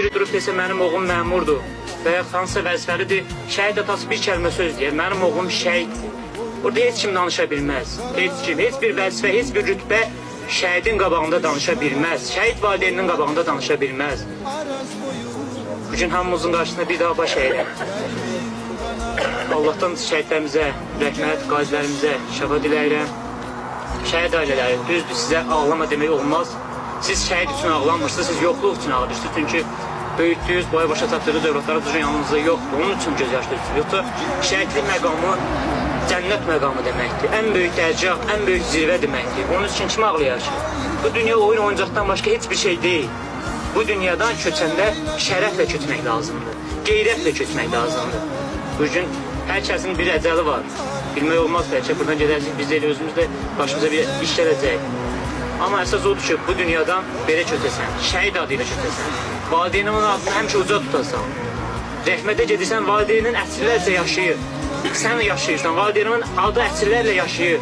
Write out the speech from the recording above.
biri durub desə mənim oğlum məmurdur və ya hansısa vəzifəlidir, şəhid atası bir kəlmə söz deyər, mənim oğlum şəhiddir. Burada heç kim danışa bilməz. Heç kim, heç bir vəzifə, heç bir rütbə şəhidin qabağında danışa bilməz. Şəhid valideyninin qabağında danışa bilməz. Bugün hamımızın qarşısında bir daha baş əyirəm. Allah'tan şəhidlərimizə, rəhmət, qazilərimizə şəfa diləyirəm. Şəhid ailələri, düzdür, sizə ağlama demək olmaz. Siz şəhid üçün ağlamırsınız, siz yoxluq üçün ağlayırsınız. Çünki böyütdüyünüz, boya başa çatdığınız övladlara düzgün yanınızda yoxdur. Onun üçün göz yaşlıyorsunuz. Yoxsa şəhidlik məqamı cənnət məqamı deməkdir. Ən böyük dərcə, ən böyük zirvə deməkdir. Onun üçün kim ağlayar ki? Bu dünya oyun oyuncaqdan başqa heç bir şey deyil. Bu dünyadan köçəndə şərəflə köçmək lazımdır. Qeyrətlə köçmək lazımdır. Bugün hər kəsin bir əcəli var. Bilmək olmaz bəlkə, buradan gedəcək, biz elə özümüz də başımıza bir iş gələcək. Amma əsas odur ki, bu dünyadan belə kötəsən, şəhid adıyla kötəsən. Valideynin adını həmişə uca tutasan. Rəhmətə gedirsən, valideynin əsrlərcə yaşayır. Sən yaşayırsan, valideynin adı əsrlərlə yaşayır.